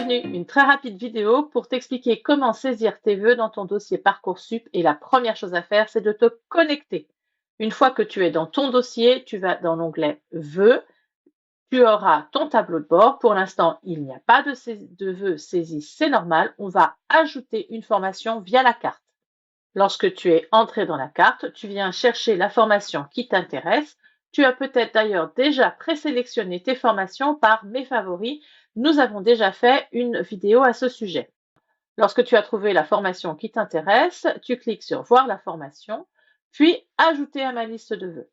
Bienvenue, une très rapide vidéo pour t'expliquer comment saisir tes vœux dans ton dossier Parcoursup et la première chose à faire, c'est de te connecter. Une fois que tu es dans ton dossier, tu vas dans l'onglet Vœux, tu auras ton tableau de bord. Pour l'instant, il n'y a pas de vœux saisis, c'est normal. On va ajouter une formation via la carte. Lorsque tu es entré dans la carte, tu viens chercher la formation qui t'intéresse. Tu as peut-être d'ailleurs déjà présélectionné tes formations par mes favoris. Nous avons déjà fait une vidéo à ce sujet. Lorsque tu as trouvé la formation qui t'intéresse, tu cliques sur Voir la formation, puis Ajouter à ma liste de vœux.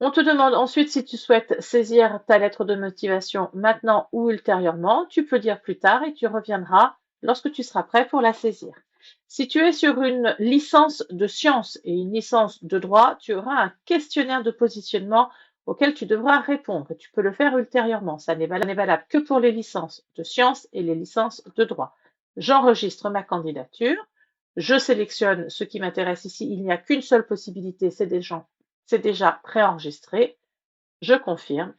On te demande ensuite si tu souhaites saisir ta lettre de motivation maintenant ou ultérieurement. Tu peux dire plus tard et tu reviendras lorsque tu seras prêt pour la saisir. Si tu es sur une licence de sciences et une licence de droit, tu auras un questionnaire de positionnement auquel tu devras répondre. Tu peux le faire ultérieurement. Ça n'est valable que pour les licences de sciences et les licences de droit. J'enregistre ma candidature. Je sélectionne ce qui m'intéresse ici. Il n'y a qu'une seule possibilité, c'est déjà préenregistré. Je confirme.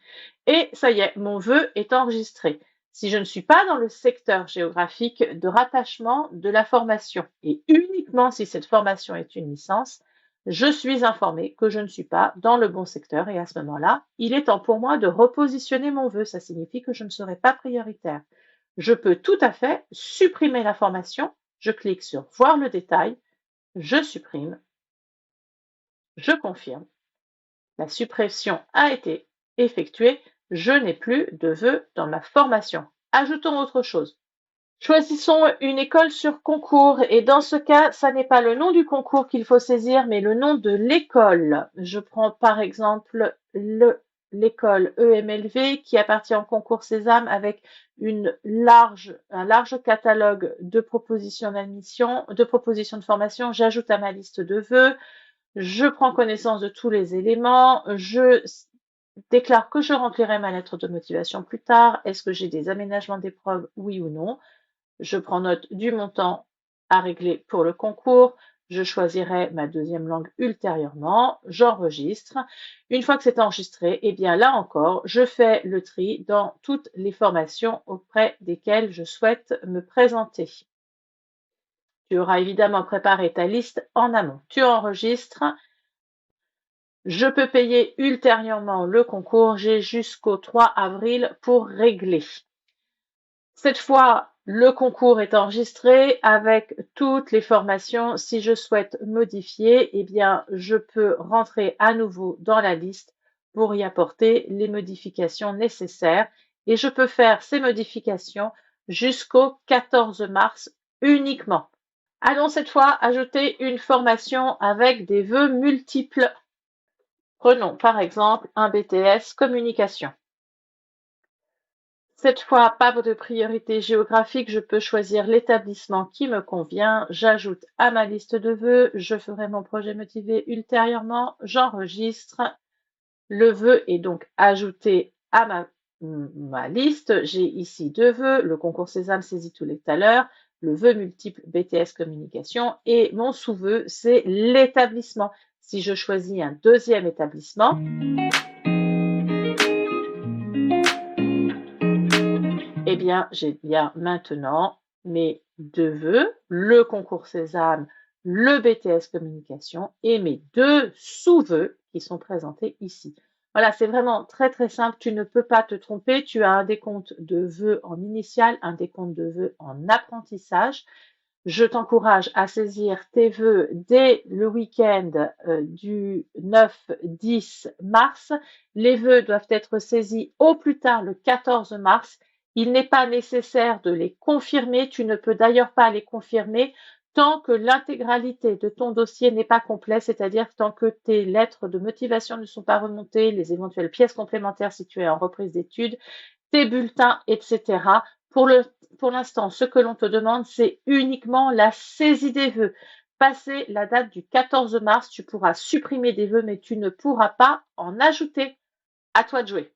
Et ça y est, mon vœu est enregistré. Si je ne suis pas dans le secteur géographique de rattachement de la formation, et uniquement si cette formation est une licence, je suis informée que je ne suis pas dans le bon secteur et à ce moment-là, il est temps pour moi de repositionner mon vœu. Ça signifie que je ne serai pas prioritaire. Je peux tout à fait supprimer la formation. Je clique sur Voir le détail, je supprime, je confirme. La suppression a été effectuée. Je n'ai plus de vœux dans ma formation. Ajoutons autre chose. Choisissons une école sur concours et dans ce cas, ça n'est pas le nom du concours qu'il faut saisir, mais le nom de l'école. Je prends par exemple l'école EMLV qui appartient au concours Sésame avec un large catalogue de propositions d'admission, de propositions de formation. J'ajoute à ma liste de vœux. Je prends connaissance de tous les éléments, je déclare que je remplirai ma lettre de motivation plus tard. Est-ce que j'ai des aménagements d'épreuves, oui ou non? Je prends note du montant à régler pour le concours. Je choisirai ma deuxième langue ultérieurement. J'enregistre. Une fois que c'est enregistré, eh bien là encore, je fais le tri dans toutes les formations auprès desquelles je souhaite me présenter. Tu auras évidemment préparé ta liste en amont. Tu enregistres. Je peux payer ultérieurement le concours. J'ai jusqu'au 3 avril pour régler. Cette fois, le concours est enregistré avec toutes les formations. Si je souhaite modifier, eh bien, je peux rentrer à nouveau dans la liste pour y apporter les modifications nécessaires. Et je peux faire ces modifications jusqu'au 14 mars uniquement. Allons cette fois ajouter une formation avec des vœux multiples. Prenons par exemple un BTS communication. Cette fois, pas de priorité géographique, je peux choisir l'établissement qui me convient. J'ajoute à ma liste de vœux, je ferai mon projet motivé ultérieurement, j'enregistre. Le vœu est donc ajouté à ma liste. J'ai ici deux vœux, le concours Sésame saisi tout à l'heure, le vœu multiple BTS communication et mon sous-vœu, c'est l'établissement. Si je choisis un deuxième établissement, eh bien, j'ai bien maintenant mes deux vœux, le concours Sésame, le BTS communication et mes deux sous-vœux qui sont présentés ici. Voilà, c'est vraiment très très simple, tu ne peux pas te tromper, tu as un décompte de vœux en initial, un décompte de vœux en apprentissage. Je t'encourage à saisir tes vœux dès le week-end du 9-10 mars. Les vœux doivent être saisis au plus tard le 14 mars. Il n'est pas nécessaire de les confirmer. Tu ne peux d'ailleurs pas les confirmer tant que l'intégralité de ton dossier n'est pas complet, c'est-à-dire tant que tes lettres de motivation ne sont pas remontées, les éventuelles pièces complémentaires si tu es en reprise d'études, tes bulletins, etc. Pour l'instant, ce que l'on te demande, c'est uniquement la saisie des vœux. Passé la date du 14 mars, tu pourras supprimer des vœux, mais tu ne pourras pas en ajouter. À toi de jouer.